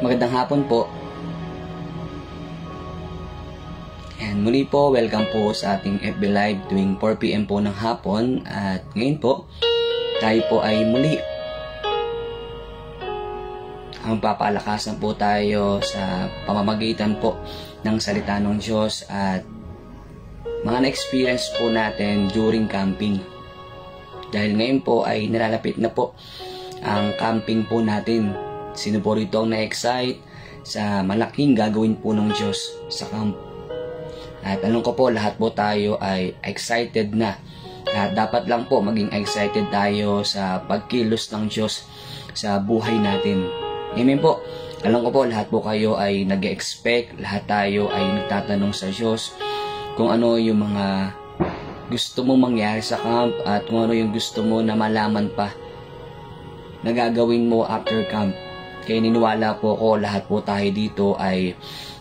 Magandang hapon po. And muli po, welcome po sa ating FB Live tuwing 4 PM po ng hapon. At ngayon po, tayo po ay muli ang papalakasan po tayo sa pamamagitan po ng salita ng Diyos at mga na-experience po natin during camping. Dahil ngayon po ay nalalapit na po ang camping po natin. Sino po rito ang na-excite sa malaking gagawin po ng Diyos sa camp? At alam ko po, lahat po tayo ay excited na. At dapat lang po maging excited tayo sa pagkilos ng Diyos sa buhay natin. Amen po. Alam ko po, lahat po kayo ay nag-expect, lahat tayo ay nagtatanong sa Diyos kung ano yung mga gusto mo mangyari sa camp at kung ano yung gusto mo na malaman pa na gagawin mo after camp. Kaya niniwala po ko, lahat po tayo dito ay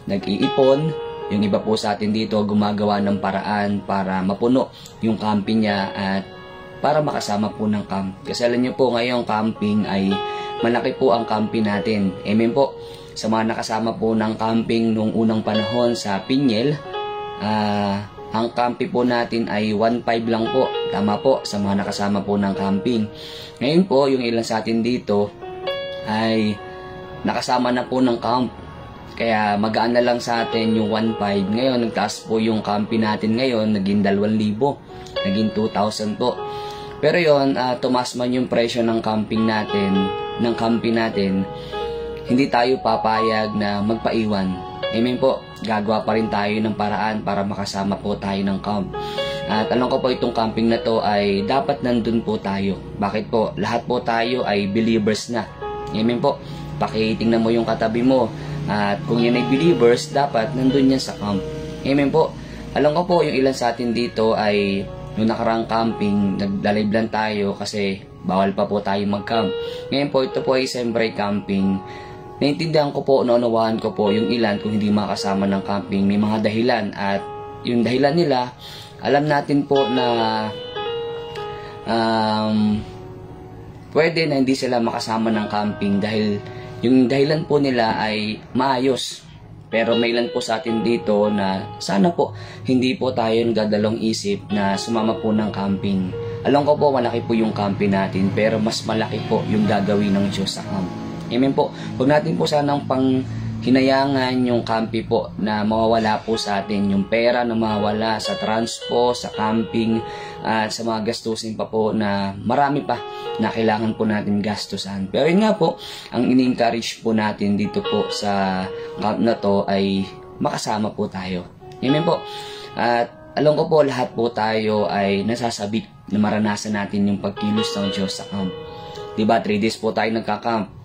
nag-iipon. Yung iba po sa atin dito gumagawa ng paraan para mapuno yung camping niya at para makasama po ng camp. Kasi alam niyo po, ngayong camping ay malaki po ang camping natin. Amen po. Sa mga nakasama po ng camping nung unang panahon sa Pinyel, ang camping po natin ay 1.5 lang po. Tama po, sa mga nakasama po ng camping. Ngayon po, yung ilan sa atin dito ay nakasama na po ng camp. Kaya magaan na lang sa atin yung 1.5. Ngayon, nagtaas po yung camping natin ngayon. Naging 2,000. Naging 2,000 po. Pero yon, tumaas man yung presyo ng camping natin, hindi tayo papayag na magpaiwan. Amen po. Gagawa pa rin tayo ng paraan para makasama po tayo ng camp. At alam ko po, itong camping na to ay dapat nandun po tayo. Bakit po? Lahat po tayo ay believers na. Amen po. Pakitingnan mo yung katabi mo. At kung yan ay believers, dapat nandun yan sa camp. Amen po. Alam ko po, yung ilan sa atin dito ay noong nakarang camping, naglalib lang tayo kasi bawal pa po tayo mag-camp. Ngayon po, ito po ay Siyempre camping. Naintindihan ko po, naunawaan ko po yung ilan kung hindi makasama ng camping. May mga dahilan at yung dahilan nila, alam natin po na pwede na hindi sila makasama ng camping dahil yung dahilan po nila ay maayos. Pero may ilan po sa atin dito na sana po hindi po tayo nagdadalawang isip na sumama po ng camping. Alam ko po malaki po yung camping natin pero mas malaki po yung gagawin ng Diyos sa camp. Amen po. Huwag natin po sanang hinayangan yung camping po na mawawala po sa atin. Yung pera na mawawala sa transpo, sa camping, at sa mga gastusin pa po na marami pa na kailangan po natin gastusan. Pero yun nga po, ang ini-encourage po natin dito po sa camp na to ay makasama po tayo. Amen po. At alam ko po, lahat po tayo ay nasasabik na maranasan natin yung pagkilos ng Diyos sa camp. Diba, 3 days po tayo nagka-camp.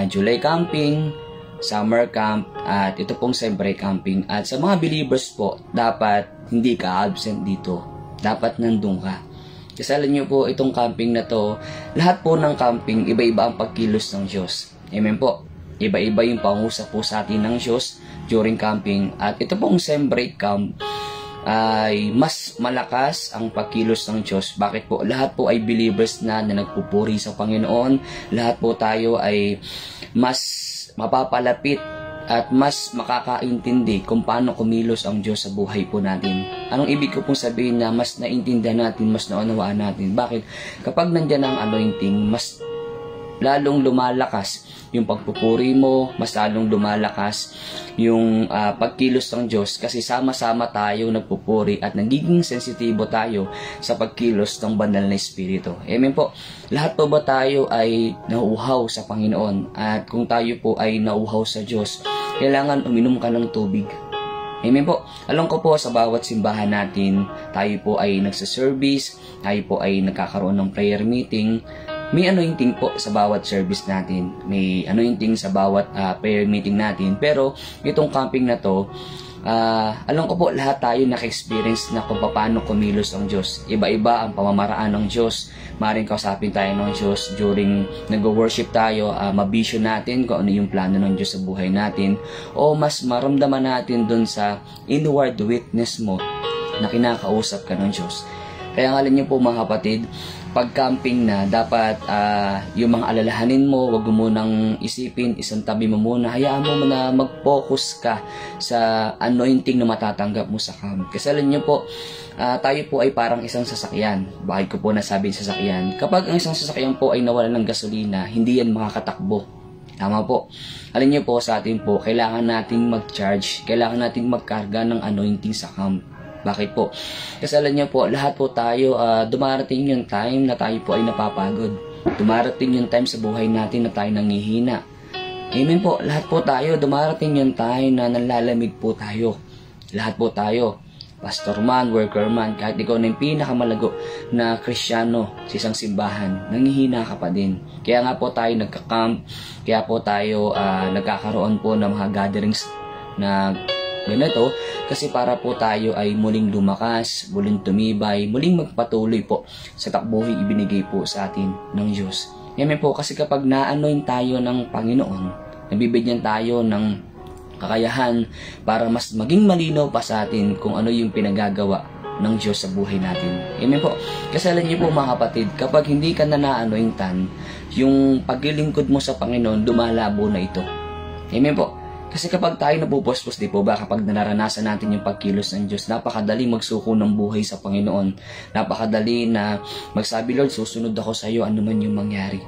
July camping, summer camp, at ito pong Siyempre camping. At sa mga believers po, dapat hindi ka absent dito. Dapat nandun ka. Kasi alam nyo po, itong camping na to, lahat po ng camping, iba-iba ang pagkilos ng Diyos. Amen po. Iba-iba yung pangusap po sa atin ng Diyos during camping. At ito pong Siyempre camp ay mas malakas ang pagkilos ng Diyos. Bakit po? Lahat po ay believers na nagpupuri sa Panginoon. Lahat po tayo ay mas mapapalapit at mas makakaintindi kung paano kumilos ang Diyos sa buhay po natin. Anong ibig ko pong sabihin na mas naintindihan natin, mas naunawaan natin? Bakit? Kapag nandyan ang anointing, mas lalong lumalakas yung pagpupuri mo, mas lalong lumalakas yung pagkilos ng Diyos kasi sama-sama tayo nagpupuri at nagiging sensitibo tayo sa pagkilos ng banal na Espiritu. Amen po. Lahat po ba tayo ay nauuhaw sa Panginoon? At kung tayo po ay nauuhaw sa Diyos, kailangan uminom ka ng tubig. Amen po. Alam ko po sa bawat simbahan natin, tayo po ay nagsa-service, tayo po ay nagkakaroon ng prayer meeting. May anointing po sa bawat service natin. May anointing sa bawat prayer meeting natin. Pero itong camping na to, alam ko po lahat tayo naka-experience na kung paano kumilos ang Diyos. Iba-iba ang pamamaraan ng Diyos. Maring kausapin tayo ng Diyos during nag-worship tayo, mabision natin kung ano yung plano ng Diyos sa buhay natin. O mas maramdaman natin dun sa inward witness mo na kinakausap ka ng Diyos. Kaya nga alam niyo po mga kapatid, pag camping na, dapat yung mga alalahanin mo, wag mo munang isipin, isang tabi mo muna, hayaan mo na mag-focus ka sa anointing na matatanggap mo sa camp. Kasi alam niyo po, tayo po ay parang isang sasakyan. Bakit ko po nasabi sasakyan? Kapag ang isang sasakyan po ay nawalan ng gasolina, hindi yan makakatakbo. Tama po. Alam niyo po, sa atin po, kailangan nating mag-charge, kailangan nating magkarga ng anointing sa camp. Bakit po? Kasi alam niyo po, lahat po tayo, dumarating yung time na tayo po ay napapagod. Dumarating yung time sa buhay natin na tayo nangihina. Amen po, lahat po tayo, dumarating yung time na nalalamig po tayo. Lahat po tayo, pastor man, worker man, kahit ikaw na yung pinakamalago na Kristiyano sa isang simbahan, nangihina ka pa din. Kaya nga po tayo nagka-camp, kaya po tayo nagkakaroon po ng mga gatherings na ganito, kasi para po tayo ay muling lumakas, muling tumibay, muling magpatuloy po sa takbuhin ibinigay po sa atin ng Diyos. Amen po, kasi kapag na-anoint tayo ng Panginoon, nabibigyan tayo ng kakayahan para mas maging malinaw pa sa atin kung ano yung pinagagawa ng Diyos sa buhay natin. Amen po. Kasi alam niyo po mga kapatid, kapag hindi ka na na-anointan, yung paglilingkod mo sa Panginoon, dumalabo na ito. Amen po. Kasi kapag tayo napupuspos, di po ba, kapag nararanasan natin yung pagkilos ng Diyos, napakadali magsuko ng buhay sa Panginoon. Napakadali na magsabi, Lord, susunod ako sa iyo, ano man yung mangyari.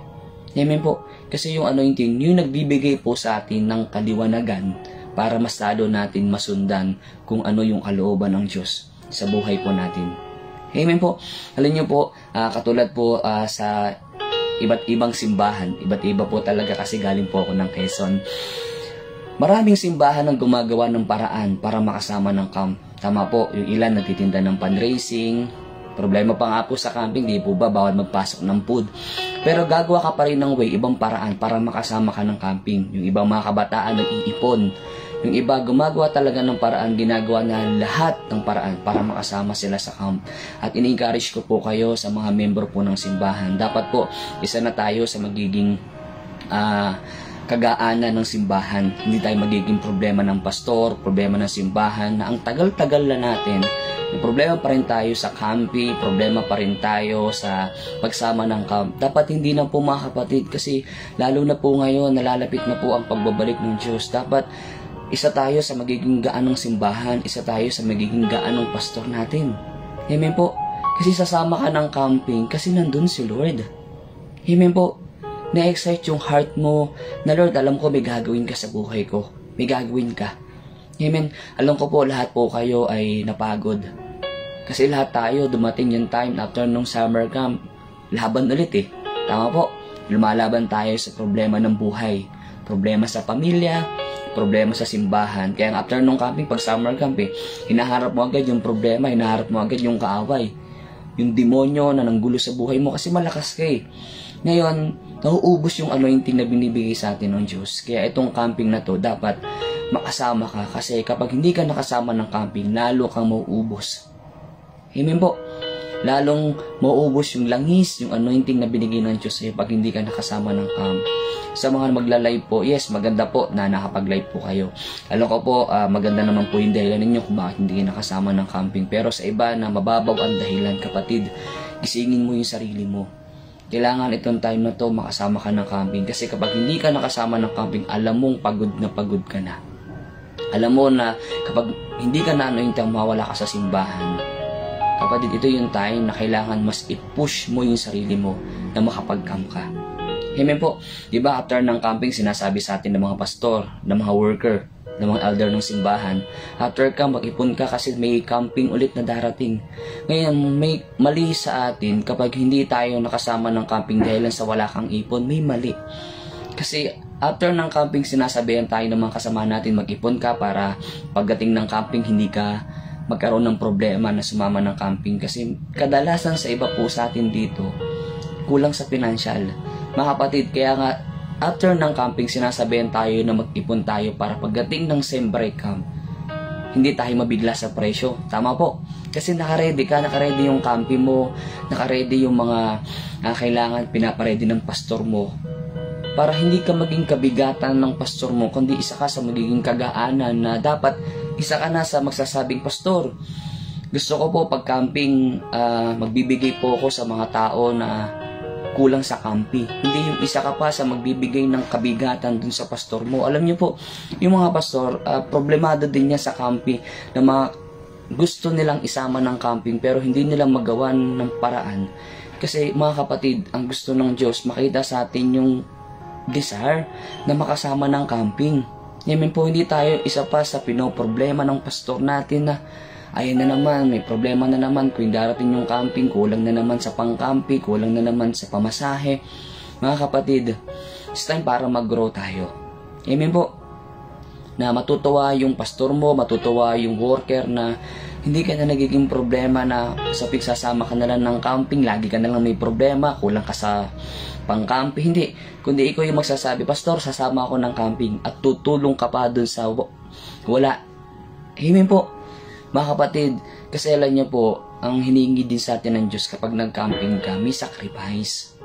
Amen po. Kasi yung anointing, yung nagbibigay po sa atin ng kaliwanagan para mas lalo natin masundan kung ano yung kalooban ng Diyos sa buhay po natin. Amen po. Alam niyo po, katulad po sa iba't ibang simbahan, iba't iba po talaga kasi galing po ako ng Quezon. Maraming simbahan ang gumagawa ng paraan para makasama ng camp. Tama po, yung ilan nagtitinda ng fundraising. Problema pa nga po sa camping, di po ba, bawal magpasok ng food. Pero gagawa ka pa rin ng way, ibang paraan para makasama ka ng camping. Yung ibang mga kabataan nag-iipon. Yung iba gumagawa talaga ng paraan, ginagawa na lahat ng paraan para makasama sila sa camp. At ini-encourage ko po kayo sa mga member po ng simbahan. Dapat po, isa na tayo sa magiging kagaanan ng simbahan. Hindi tayo magiging problema ng pastor, problema ng simbahan, na ang tagal-tagal na natin, problema pa rin tayo sa camping, problema pa rin tayo sa pagsama ng camp. Dapat hindi na po mga kapatid, kasi lalo na po ngayon, nalalapit na po ang pagbabalik ng Diyos. Dapat isa tayo sa magiging gaan ng simbahan, isa tayo sa magiging gaan ng pastor natin. Amen po. Kasi sasama ka ng camping kasi nandun si Lord. Amen po. Na-excite yung heart mo na, Lord, alam ko may gagawin ka sa buhay ko. May gagawin ka. Amen. Alam ko po lahat po kayo ay napagod. Kasi lahat tayo dumating yung time after nung summer camp, laban ulit eh. Tama po. Lumalaban tayo sa problema ng buhay. Problema sa pamilya, problema sa simbahan. Kaya after nung camping, pag summer camp hinaharap mo agad yung problema, hinaharap mo agad yung kaaway. Yung demonyo na nanggulo sa buhay mo kasi malakas ka eh. Ngayon, nauubos yung anointing na binibigay sa atin ng Diyos. Kaya itong camping na to, dapat makasama ka. Kasi kapag hindi ka nakasama ng camping, lalo kang mauubos. Amen po. Lalong mauubos yung langis, yung anointing na binigay ng Diyos sa'yo pag hindi ka nakasama ng camp. Sa mga magla-live po, yes, maganda po na nakapag-live po kayo. Alam ko po, maganda naman po yung dahilan ninyo kung bakit hindi ka nakasama ng camping. Pero sa iba na mababaw ang dahilan, kapatid, gisingin mo yung sarili mo. Kailangan itong time na to makasama ka ng camping. Kasi kapag hindi ka nakasama ng camping, alam mong pagod ka na. Alam mo na kapag hindi ka na mawala ka sa simbahan. Kapatid, ito yung time na kailangan mas i-push mo yung sarili mo na makapag-camp ka. Amen po. Diba after ng camping, sinasabi sa atin ng mga pastor, ng mga worker, ng mga elder ng simbahan, after camp, mag-ipon ka kasi may camping ulit na darating. Ngayon, may mali sa atin kapag hindi tayo nakasama ng camping dahil sa wala kang ipon, may mali. Kasi after ng camping, sinasabihan tayo ng mga kasama natin, mag-ipon ka para pagdating ng camping, hindi ka magkaroon ng problema na sumama ng camping. Kasi kadalasan sa iba po sa atin dito, kulang sa financial. Mga kapatid, kaya nga after ng camping, sinasabihan tayo na mag-ipon tayo para pagdating ng Siyempre camp, hindi tayo mabigla sa presyo. Tama po. Kasi nakaredy ka, nakaredy yung camping mo, nakaredy yung mga kailangan pinaparedy ng pastor mo. Para hindi ka maging kabigatan ng pastor mo, kundi isa ka sa magiging kagaanan na dapat isa ka na sa magsasabing, pastor, Gusto ko po pag camping, magbibigay po ako sa mga tao na kulang sa camping. Hindi yung isa ka pa sa magbibigay ng kabigatan dun sa pastor mo. Alam niyo po, yung mga pastor, problemado din niya sa camping na mga gusto nilang isama ng camping pero hindi nila magawan ng paraan. Kasi mga kapatid, ang gusto ng Diyos, makita sa atin yung desire na makasama ng camping. Yamin po, hindi tayo isa pa sa pinoproblema ng pastor natin na ayan na naman, may problema na naman kung darating yung camping, kulang na naman sa pang-camping, kulang na naman sa pamasahe. Mga kapatid, it's time para mag-grow tayo. Amen po. Na matutuwa yung pastor mo, matutuwa yung worker na hindi ka na nagiging problema na sa sasama ka na lang ng camping, lagi ka na lang may problema, kulang ka sa pang-camping. Hindi, kundi ikaw yung magsasabi, pastor, sasama ako ng camping at tutulong ka pa dun sa wala. Amen po. Mga kapatid, kasi alam niyo po, ang hiningi din sa atin ng Diyos kapag nag-camping ka, may sacrifice.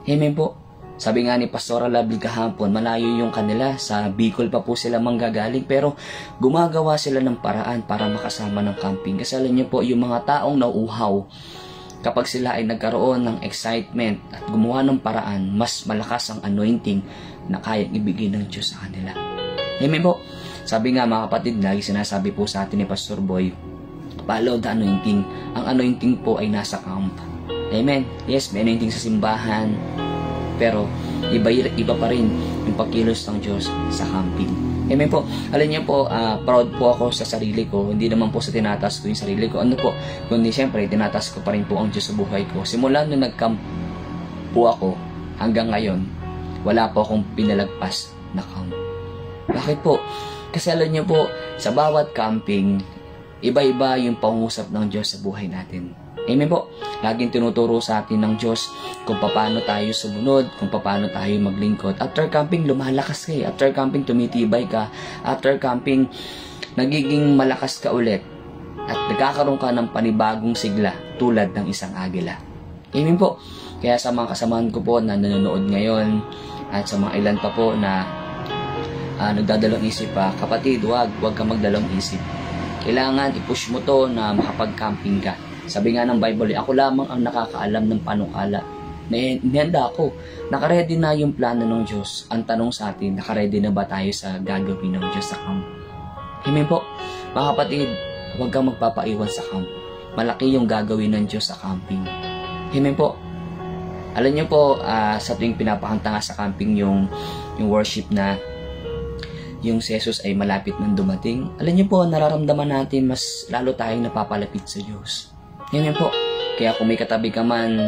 Amen po. Sabi nga ni Pastora Lovely kahapon, malayo yung kanila, sa Bicol pa po sila manggagaling, pero gumagawa sila ng paraan para makasama ng camping. Kasi alam niyo po, yung mga taong nauuhaw, kapag sila ay nagkaroon ng excitement at gumawa ng paraan, mas malakas ang anointing na kayang ibigay ng Diyos sa kanila. Amen po. Sabi nga mga kapatid, lagi sinasabi po sa atin ni Pastor Boy, follow the anointing. Ang anointing po ay nasa camp. Amen. Yes, may anointing sa simbahan, pero iba pa rin yung pagkilos ng Diyos sa camping. Amen po. Alam niyo po, proud po ako sa sarili ko. Hindi naman po sa tinatas ko yung sarili ko. Ano po? Kundi siyempre, tinatas ko pa rin po ang Diyos sa buhay ko. Simula nung nag-camp po ako, hanggang ngayon, wala po akong pinalagpas na camp. Bakit po? Kasi alam niyo po, sa bawat camping, iba-iba yung pangusap ng Diyos sa buhay natin. Amen po. Laging tinuturo sa atin ng Diyos kung paano tayo sumunod, kung paano tayo maglingkod. After camping, lumalakas ka. After camping, tumitibay ka. After camping, nagiging malakas ka ulit. At nagkakaroon ka ng panibagong sigla tulad ng isang agila. Amen po. Kaya sa mga kasamahan ko po na nanonood ngayon at sa mga ilan pa po na nagdadalawang isip pa, kapatid, wag ka magdalawang isip. Kailangan i-push mo to na makapag-camping ka. Sabi nga ng Bible, ako lamang ang nakakaalam ng panukala. Nihanda ako. Nakaredy na yung plano ng Diyos. Ang tanong sa atin, nakaredy na ba tayo sa gagawin ng Diyos sa camp? Amen po. Mga kapatid, huwag kang magpapaiwan sa camp. Malaki yung gagawin ng Diyos sa camping. Amen po. Alam niyo po, sa tuwing pinapakanta nga sa camping yung worship na yung si Jesus ay malapit nang dumating. Alam niyo po, nararamdaman natin mas lalo tayong napapalapit sa Diyos. Yan po. Kaya kung may katabi ka man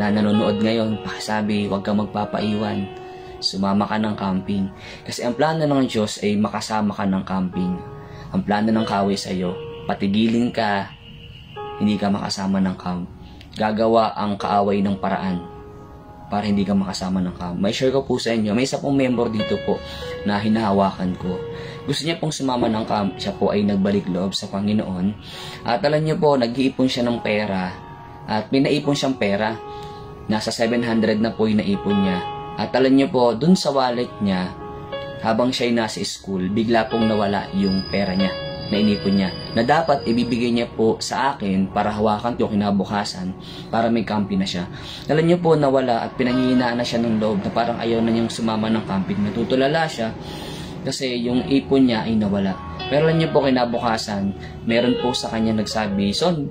na nanonood ngayon, pakisabi, huwag kang magpapaiwan. Sumama ka ng camping. Kasi ang plano ng Diyos ay makasama ka ng camping. Ang plano ng kaaway sa iyo, patigilin ka, hindi ka makasama ng camp. Gagawa ang kaaway ng paraan para hindi ka makasama ng camp. May share ko po sa inyo, may isa pong member dito po na hinahawakan ko. Gusto niya pong sumama ng camp, siya po ay nagbalik loob sa Panginoon. At alam niyo po, nag-iipon siya ng pera. At may naipon siyang pera. Nasa 700 na po yung naipon niya. At alam niyo po, dun sa wallet niya, habang siya ay nasa school, bigla pong nawala yung pera niya na inipon niya. Na dapat ibibigay niya po sa akin para hawakan ko kinabukasan para may camping na siya. Alam niyo po, nawala at pinanghihinaan na siya ng loob na parang ayaw na niyang sumama ng camping. Natutulala siya kasi yung ipon niya ay nawala. Pero alam niyo po, kinabukasan, meron po sa kanya nagsabi, Son,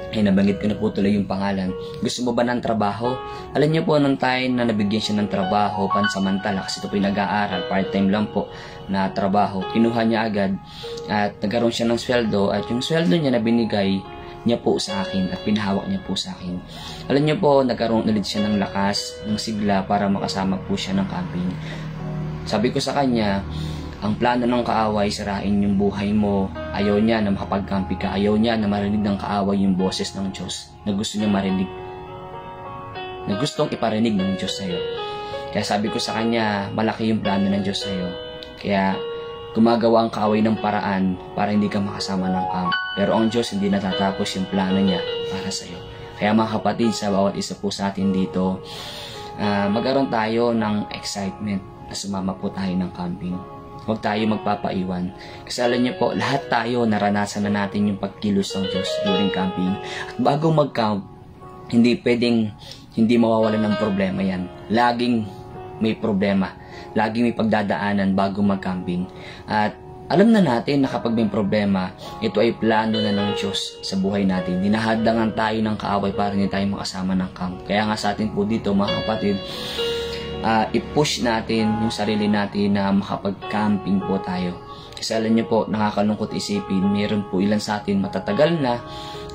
ay nabanggit ko na po tuloy yung pangalan, gusto mo ba ng trabaho? Alam niyo po, nung time na nabigyan siya ng trabaho pansamantala, kasi ito po yung nag-aaral, part-time lang po na trabaho, kinuha niya agad at nagkaroon siya ng sweldo at yung sweldo niya na binigay niya po sa akin at pinahawak niya po sa akin. Alam niyo po, nagkaroon ulit siya ng lakas, ng sigla para makasama po siya ng camping. Sabi ko sa kanya, ang plano ng kaaway, sirain yung buhay mo. Ayaw niya na makapag-camping ka. Ayaw niya na marinig ng kaaway yung boses ng Diyos na gusto niya marinig. Na gustong iparinig ng Diyos sa'yo. Kaya sabi ko sa kanya, malaki yung plano ng Diyos sa'yo. Kaya gumagawa ang kaaway ng paraan para hindi ka makasama ng camp. Pero ang Diyos hindi natatapos yung plano niya para sa'yo. Kaya mga kapatid, sa bawat isa po sa atin dito, magkaroon tayo ng excitement na sumama po tayo ng camping. huwag tayo magpapaiwan. Kasi alam niyo po, lahat tayo naranasan na natin yung pagkilos ng Diyos during camping. At bago mag-camp, hindi pwedeng hindi mawawalan ng problema yan. Laging may problema. Laging may pagdadaanan bago mag-camping. At alam na natin na kapag may problema, ito ay plano na ng Diyos sa buhay natin. Dinahadangan tayo ng kaaway para hindi tayo makasama ng camp. Kaya nga sa atin po dito, mga kapatid, i-push natin yung sarili natin na makapag-camping po tayo. Kasi alam niyo po, nakakalungkot isipin, meron po ilan sa atin matatagal na,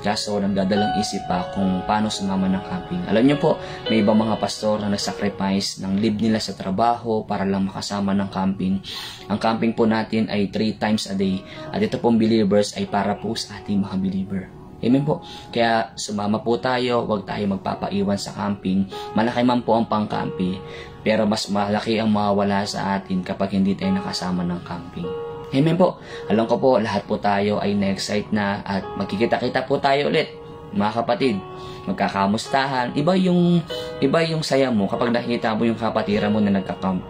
kaso nagdadalang isip pa kung paano sumama ng camping. Alam niyo po, may ibang mga pastor na nag-sacrifice ng leave nila sa trabaho para lang makasama ng camping. Ang camping po natin ay 3 times a day. At ito pong believers ay para po sa ating mga believer. Amen po. Kaya sumama po tayo, huwag tayo magpapaiwan sa camping. Malaki man po ang pang-camping, pero mas malaki ang mawawala sa atin kapag hindi tayo nakasama ng camping. Amen po. Alam ko po, lahat po tayo ay na-excite na at magkikita-kita po tayo ulit. Mga kapatid, magkakamustahan. Iba yung saya mo kapag nakikita mo yung kapatira mo na nagka-camp.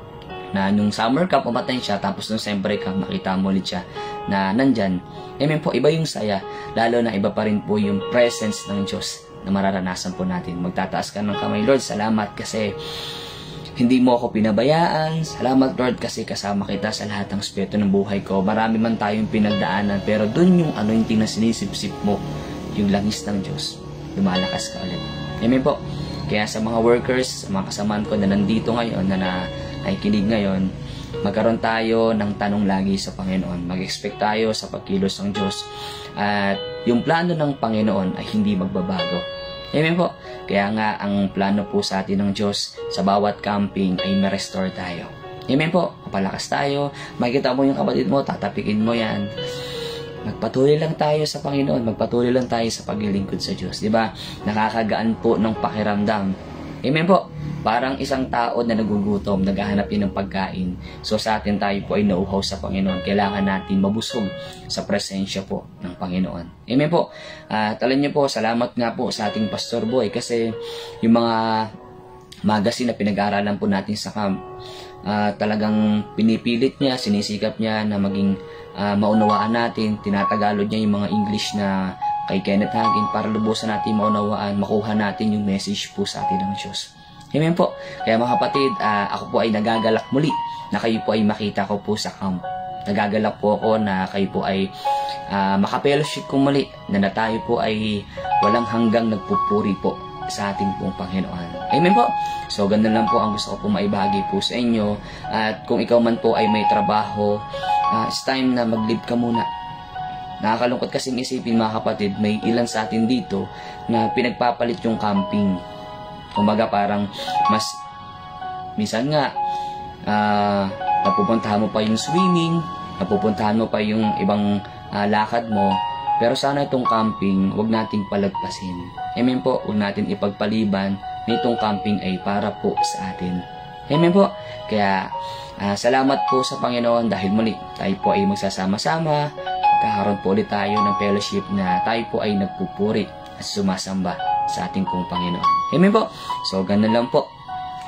Na nung summer camp, umatay siya, tapos nung Siyempre camp, nakita mo ulit siya na nandyan. Amen po, iba yung saya. Lalo na iba pa rin po yung presence ng Diyos na mararanasan po natin. Magtataas ka ng kamay, Lord, salamat kasi hindi mo ako pinabayaan. Salamat, Lord, kasi kasama kita sa lahat ng aspeto ng buhay ko. Marami man tayong pinagdaanan, pero dun yung anointing na sinisip-sip mo, yung langis ng Diyos, lumalakas ka ulit. Amen po. Kaya sa mga workers, sa mga kasamaan ko na nandito ngayon, na nakikinig ngayon, magkaroon tayo ng tanong lagi sa Panginoon. Mag-expect tayo sa pagkilos ng Diyos. At yung plano ng Panginoon ay hindi magbabago. Amen po. Kaya nga, ang plano po sa atin ng Diyos sa bawat camping ay ma-restore tayo. Amen po. Kapalakas tayo. Makikita mo yung kapatid mo, tatapikin mo yan. Magpatuloy lang tayo sa Panginoon. Magpatuloy lang tayo sa paglilingkod sa Diyos. Diba? Nakakagaan po ng pakiramdam. Amen po. Parang isang tao na nagugutom, naghahanap din ng pagkain. So sa atin tayo po ay nauuhaw sa Panginoon. Kailangan natin mabusog sa presensya po ng Panginoon. Amen po. At alam niyo po, salamat nga po sa ating Pastor Boy kasi yung mga magazine na pinag-aaralan po natin sa camp, talagang pinipilit niya, sinisikap niya na maging maunawaan natin. Tinatagalog niya yung mga English na kay Kenneth Hagin para lubusan natin maunawaan, makuha natin yung message po sa atin ng Diyos. Amen po. Kaya mga kapatid, ako po ay nagagalak muli na kayo po ay makita ko po sa camp. Nagagalak po ako na kayo po ay makapellowship ko muli na tayo po ay walang hanggang nagpupuri po sa ating pong Panginoon. Amen po. So, ganda lang po ang gusto ko po maibahagi po sa inyo. At kung ikaw man po ay may trabaho, it's time na mag-leave ka muna. Nakakalungkot kasing isipin mga kapatid, may ilan sa atin dito na pinagpapalit yung camping. Kumbaga parang mas minsan nga napupuntahan mo pa yung swimming, napupuntahan mo pa yung ibang lakad mo, pero sana itong camping wag nating palagpasin. Amen po, wag natin ipagpaliban na itong camping ay para po sa atin. Amen po. Kaya salamat po sa Panginoon dahil muli tayo po ay magsasama-sama, magkakaroon po ulit tayo ng fellowship na tayo po ay nagpupuri at sumasamba sa ating pong Panginoon. Amen po. So, ganun lang po.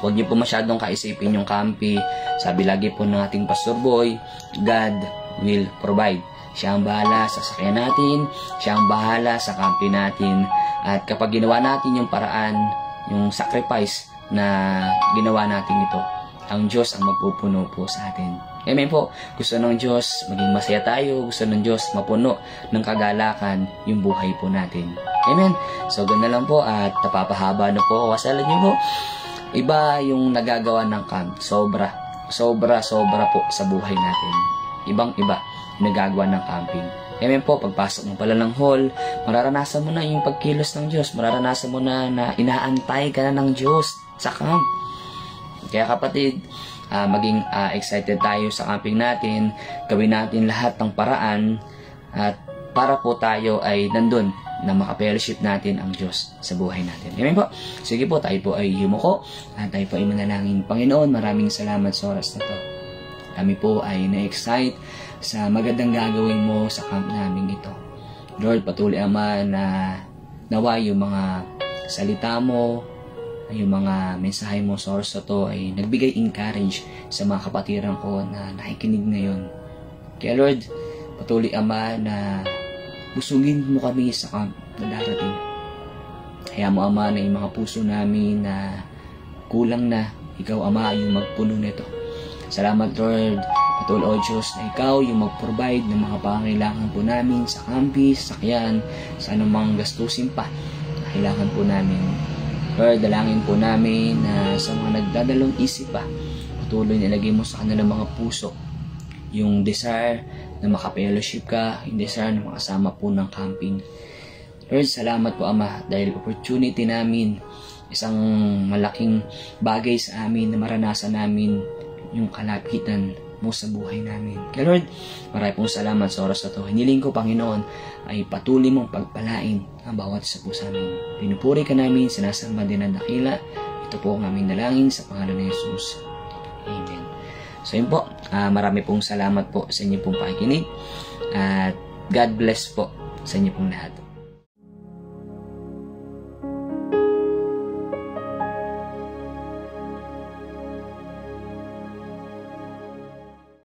Huwag niyo po masyadong kaisipin yung campi. Sabi lagi po ng ating Pastor Boy, God will provide. Siya ang bahala sa sakyan natin. Siya ang bahala sa campi natin. At kapag ginawa natin yung paraan, yung sacrifice na ginawa natin ito, ang Diyos ang magpupuno po sa atin. Amen po. Gusto ng Diyos maging masaya tayo. Gusto ng Diyos mapuno ng kagalakan yung buhay po natin. Amen. So, ganda lang po at napapahaba na po. Kasi alam niyo po, iba yung nagagawa ng camp. Sobra po sa buhay natin. Ibang-iba yung nagagawa ng camping. Amen po, pagpasok mo pala ng hall, mararanasan mo na yung pagkilos ng Diyos. Mararanasan mo na inaantay ka na ng Diyos sa camp. Kaya kapatid, maging excited tayo sa camping natin. Gawin natin lahat ng paraan at para po tayo ay nandun na makapellowship natin ang Diyos sa buhay natin. Amen po. Sige po, tayo po ay yumuko at tayo po ay manalangin. Panginoon, maraming salamat sa oras na to. Kami po ay na-excite sa magandang gagawin mo sa camp namin ito. Lord, patuloy Ama na nawa yung mga salita mo yung mga mensahe mo sa oras na to ay nagbigay encourage sa mga kapatiran ko na nakikinig ngayon. Kaya Lord, patuloy Ama na busugin mo kami sa camp na darating. Kaya mo Ama na yung mga puso namin na kulang na, ikaw Ama yung magpuno nito. Salamat Lord, patuloy o Diyos na ikaw yung mag-provide ng mga pangangailangan po namin sa campus, sakyan, sa anumang gastusin pa na kailangan po namin. Lord, dalangin po namin na sa mga nagdadalong isip pa, patuloy nilagay mo sa kanilang mga puso yung desire na makapellowship ka, yung desire na makasama po ng camping. Lord, salamat po Ama dahil opportunity namin, isang malaking bagay sa amin na maranasan namin yung kalapitan mo sa buhay namin. Kaya Lord, marami pong salamat sa oras na ito. Hiniling ko Panginoon ay patuloy mong pagpalain ang bawat isa po sa amin. Pinupuri ka namin, sinasamba din ang dakila. Ito po ang aming dalangin sa pangalan ni Jesus. Amen. So yun po, marami pong salamat po sa inyo pong pakikinig at God bless po sa inyo pong lahat.